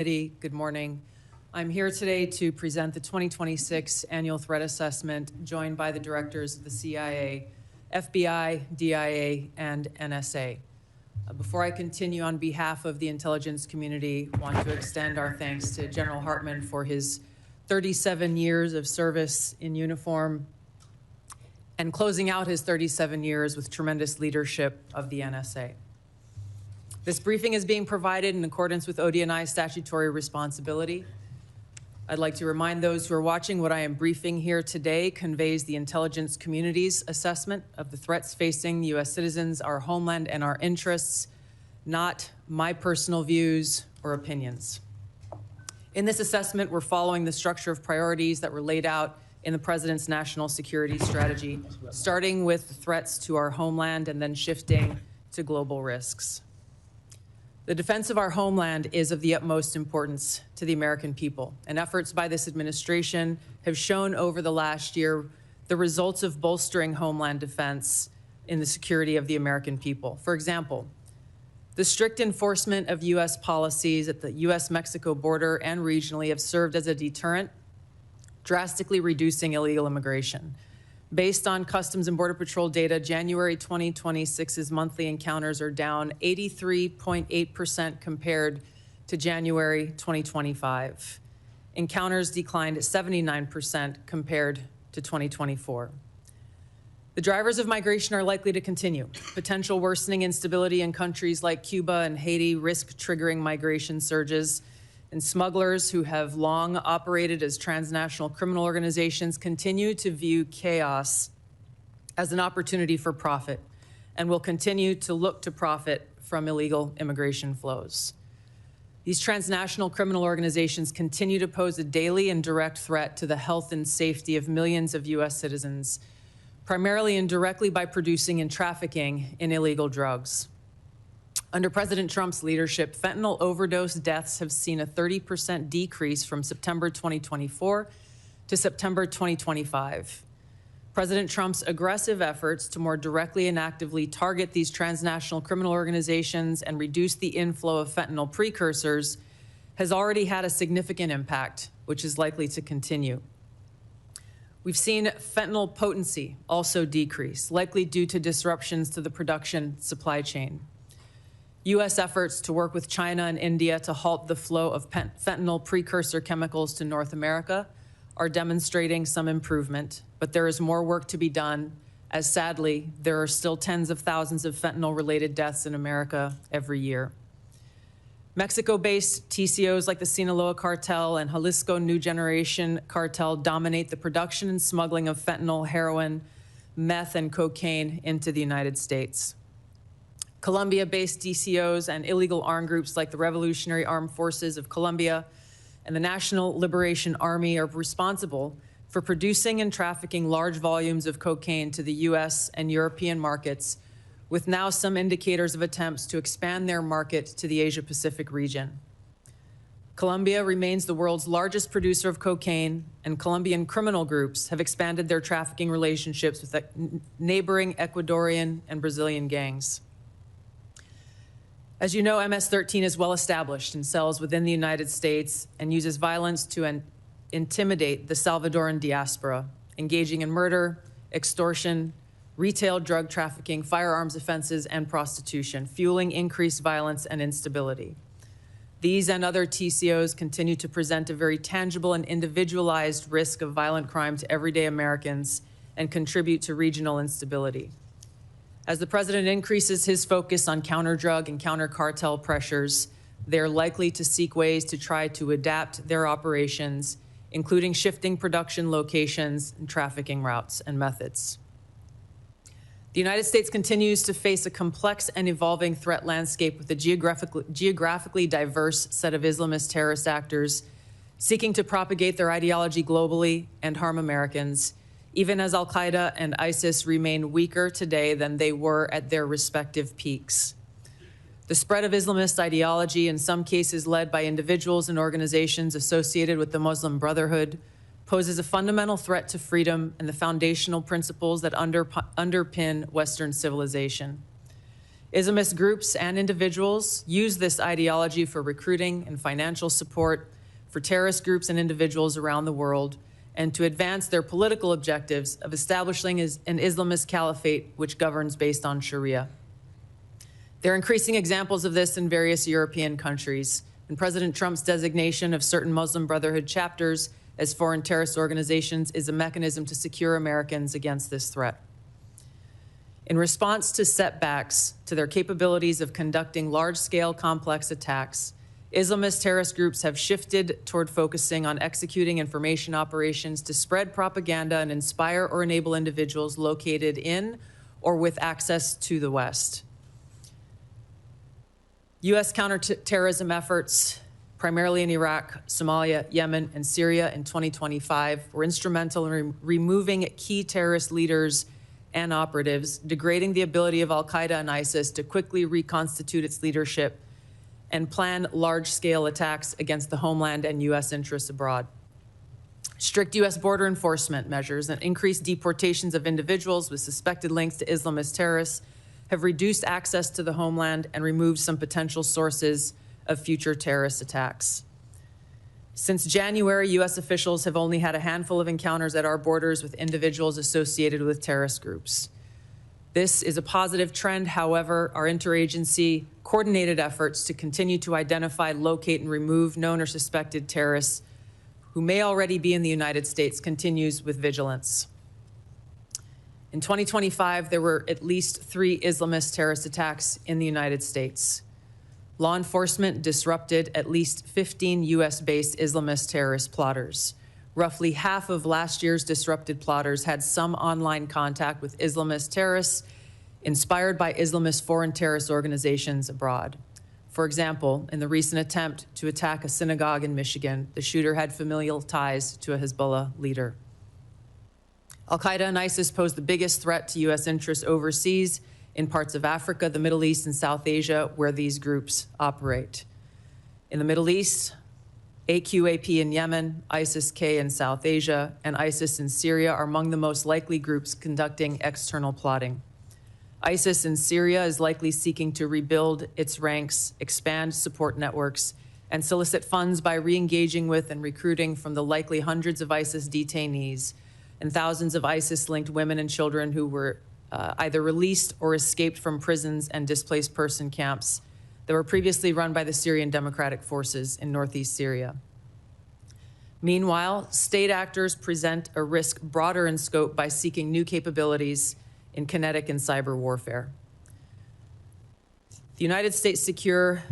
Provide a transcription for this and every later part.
Good morning. I'm here today to present the 2026 Annual Threat Assessment, joined by the directors of the CIA, FBI, DIA, and NSA. Before I continue, on behalf of the intelligence community, I want to extend our thanks to General Hartman for his 37 years of service in uniform and closing out his 37 years with tremendous leadership of the NSA. This briefing is being provided in accordance with ODNI's statutory responsibility. I'd like to remind those who are watching what I am briefing here today conveys the intelligence community's assessment of the threats facing U.S. citizens, our homeland, and our interests, not my personal views or opinions. In this assessment, we're following the structure of priorities that were laid out in the President's national security strategy, starting with threats to our homeland and then shifting to global risks. The defense of our homeland is of the utmost importance to the American people, and efforts by this administration have shown over the last year the results of bolstering homeland defense in the security of the American people. For example, the strict enforcement of U.S. policies at the U.S. Mexico border and regionally have served as a deterrent, drastically reducing illegal immigration. Based on Customs and Border Patrol data, January 2026's monthly encounters are down 83.8% compared to January 2025. Encounters declined 79% compared to 2024. The drivers of migration are likely to continue. Potential worsening instability in countries like Cuba and Haiti risk triggering migration surges, and smugglers who have long operated as transnational criminal organizations continue to view chaos as an opportunity for profit and will continue to look to profit from illegal immigration flows. These transnational criminal organizations continue to pose a daily and direct threat to the health and safety of millions of U.S. citizens, primarily and directly by producing and trafficking in illegal drugs. Under President Trump's leadership, fentanyl overdose deaths have seen a 30% decrease from September 2024 to September 2025. President Trump's aggressive efforts to more directly and actively target these transnational criminal organizations and reduce the inflow of fentanyl precursors has already had a significant impact, which is likely to continue. We've seen fentanyl potency also decrease, likely due to disruptions to the production supply chain. U.S. efforts to work with China and India to halt the flow of fentanyl precursor chemicals to North America are demonstrating some improvement, but there is more work to be done, as sadly, there are still tens of thousands of fentanyl-related deaths in America every year. Mexico-based TCOs like the Sinaloa cartel and Jalisco New Generation cartel dominate the production and smuggling of fentanyl, heroin, meth, and cocaine into the United States. Colombia-based DCOs and illegal armed groups like the Revolutionary Armed Forces of Colombia and the National Liberation Army are responsible for producing and trafficking large volumes of cocaine to the U.S. and European markets, with now some indicators of attempts to expand their market to the Asia-Pacific region. Colombia remains the world's largest producer of cocaine, and Colombian criminal groups have expanded their trafficking relationships with neighboring Ecuadorian and Brazilian gangs. As you know, MS-13 is well established in cells within the United States and uses violence to intimidate the Salvadoran diaspora, engaging in murder, extortion, retail drug trafficking, firearms offenses, and prostitution, fueling increased violence and instability. These and other TCOs continue to present a very tangible and individualized risk of violent crime to everyday Americans and contribute to regional instability. As the president increases his focus on counter-drug and counter-cartel pressures, they're likely to seek ways to try to adapt their operations, including shifting production locations and trafficking routes and methods. The United States continues to face a complex and evolving threat landscape with a geographically diverse set of Islamist terrorist actors seeking to propagate their ideology globally and harm Americans, even as al-Qaeda and ISIS remain weaker today than they were at their respective peaks. The spread of Islamist ideology, in some cases led by individuals and organizations associated with the Muslim Brotherhood, poses a fundamental threat to freedom and the foundational principles that underpin Western civilization. Islamist groups and individuals use this ideology for recruiting and financial support for terrorist groups and individuals around the world, and to advance their political objectives of establishing an Islamist caliphate which governs based on Sharia. There are increasing examples of this in various European countries, and President Trump's designation of certain Muslim Brotherhood chapters as foreign terrorist organizations is a mechanism to secure Americans against this threat. In response to setbacks to their capabilities of conducting large-scale complex attacks, Islamist terrorist groups have shifted toward focusing on executing information operations to spread propaganda and inspire or enable individuals located in or with access to the West. U.S. counterterrorism efforts, primarily in Iraq, Somalia, Yemen, and Syria in 2025, were instrumental in removing key terrorist leaders and operatives, degrading the ability of al-Qaeda and ISIS to quickly reconstitute its leadership and plan large-scale attacks against the homeland and U.S. interests abroad. Strict U.S. border enforcement measures and increased deportations of individuals with suspected links to Islamist terrorists have reduced access to the homeland and removed some potential sources of future terrorist attacks. Since January, U.S. officials have only had a handful of encounters at our borders with individuals associated with terrorist groups. This is a positive trend. However, our interagency coordinated efforts to continue to identify, locate, and remove known or suspected terrorists who may already be in the United States continues with vigilance. In 2025, there were at least 3 Islamist terrorist attacks in the United States. Law enforcement disrupted at least 15 U.S.-based Islamist terrorist plotters. Roughly half of last year's disrupted plotters had some online contact with Islamist terrorists inspired by Islamist foreign terrorist organizations abroad. For example, in the recent attempt to attack a synagogue in Michigan, the shooter had familial ties to a Hezbollah leader. Al-Qaeda and ISIS pose the biggest threat to U.S. interests overseas in parts of Africa, the Middle East, and South Asia, where these groups operate. In the Middle East, AQAP in Yemen, ISIS-K in South Asia, and ISIS in Syria are among the most likely groups conducting external plotting. ISIS in Syria is likely seeking to rebuild its ranks, expand support networks, and solicit funds by re-engaging with and recruiting from the likely hundreds of ISIS detainees and thousands of ISIS-linked women and children who were either released or escaped from prisons and displaced person camps that were previously run by the Syrian Democratic Forces in northeast Syria. Meanwhile, state actors present a risk broader in scope by seeking new capabilities in kinetic and cyber warfare. The United States' secure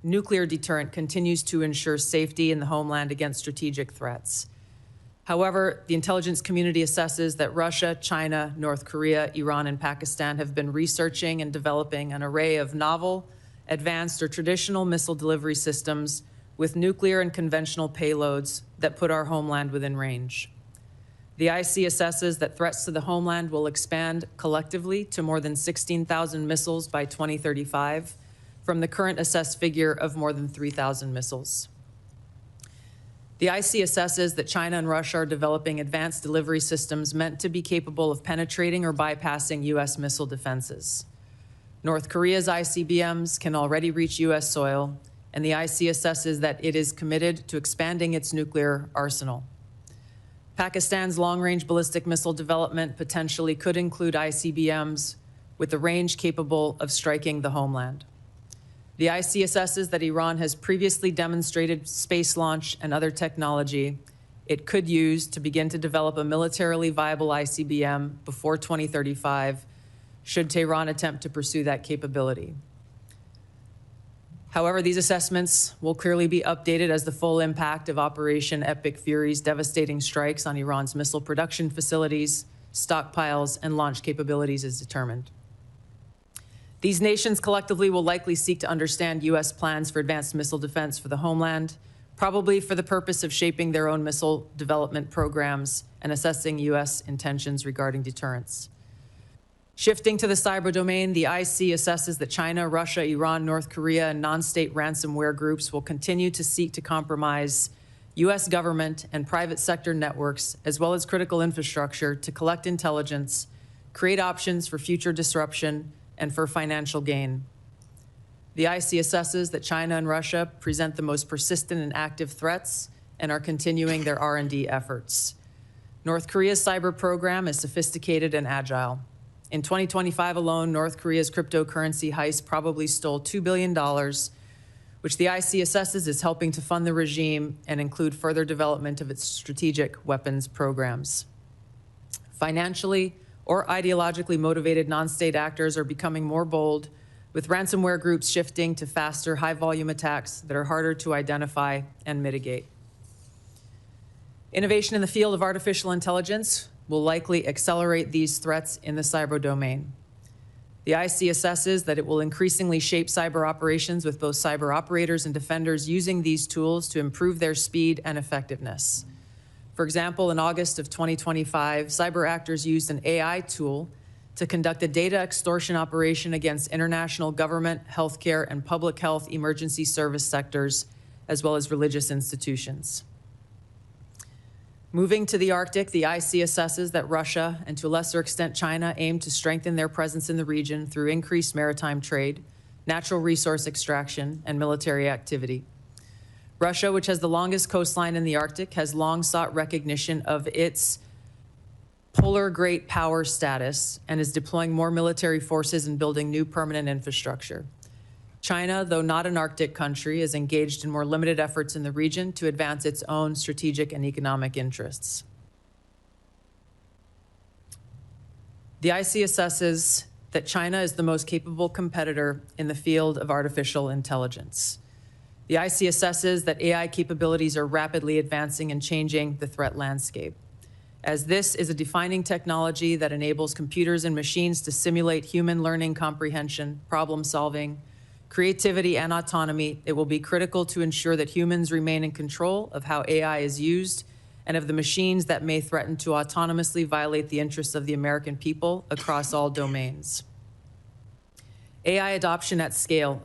nuclear deterrent continues to ensure safety in the homeland against strategic threats. However, the intelligence community assesses that Russia, China, North Korea, Iran, and Pakistan have been researching and developing an array of novel, advanced, or traditional missile delivery systems with nuclear and conventional payloads that put our homeland within range. The IC assesses that threats to the homeland will expand collectively to more than 16,000 missiles by 2035, from the current assessed figure of more than 3,000 missiles. The IC assesses that China and Russia are developing advanced delivery systems meant to be capable of penetrating or bypassing U.S. missile defenses. North Korea's ICBMs can already reach U.S. soil, and the IC assesses that it is committed to expanding its nuclear arsenal. Pakistan's long-range ballistic missile development potentially could include ICBMs with a range capable of striking the homeland. The IC assesses that Iran has previously demonstrated space launch and other technology it could use to begin to develop a militarily viable ICBM before 2035, should Tehran attempt to pursue that capability. However, these assessments will clearly be updated as the full impact of Operation Epic Fury's devastating strikes on Iran's missile production facilities, stockpiles, and launch capabilities is determined. These nations collectively will likely seek to understand U.S. plans for advanced missile defense for the homeland, probably for the purpose of shaping their own missile development programs and assessing U.S. intentions regarding deterrence. Shifting to the cyber domain, the IC assesses that China, Russia, Iran, North Korea, and non-state ransomware groups will continue to seek to compromise U.S. government and private sector networks, as well as critical infrastructure, to collect intelligence, create options for future disruption, and for financial gain. The IC assesses that China and Russia present the most persistent and active threats and are continuing their R&D efforts. North Korea's cyber program is sophisticated and agile. In 2025 alone, North Korea's cryptocurrency heist probably stole $2 billion, which the IC assesses is helping to fund the regime and include further development of its strategic weapons programs. Financially or ideologically motivated non-state actors are becoming more bold, with ransomware groups shifting to faster, high-volume attacks that are harder to identify and mitigate. Innovation in the field of artificial intelligence will likely accelerate these threats in the cyber domain. The IC assesses that it will increasingly shape cyber operations, with both cyber operators and defenders using these tools to improve their speed and effectiveness. For example, in August of 2025, cyber actors used an AI tool to conduct a data extortion operation against international government, healthcare, and public health emergency service sectors, as well as religious institutions. Moving to the Arctic, the IC assesses that Russia, and to a lesser extent China, aim to strengthen their presence in the region through increased maritime trade, natural resource extraction, and military activity. Russia, which has the longest coastline in the Arctic, has long sought recognition of its polar great power status and is deploying more military forces and building new permanent infrastructure. China, though not an Arctic country, is engaged in more limited efforts in the region to advance its own strategic and economic interests. The IC assesses that China is the most capable competitor in the field of artificial intelligence. The IC assesses that AI capabilities are rapidly advancing and changing the threat landscape, as this is a defining technology that enables computers and machines to simulate human learning comprehension, problem solving, creativity, and autonomy. It will be critical to ensure that humans remain in control of how AI is used and of the machines that may threaten to autonomously violate the interests of the American people across all domains. AI adoption at scale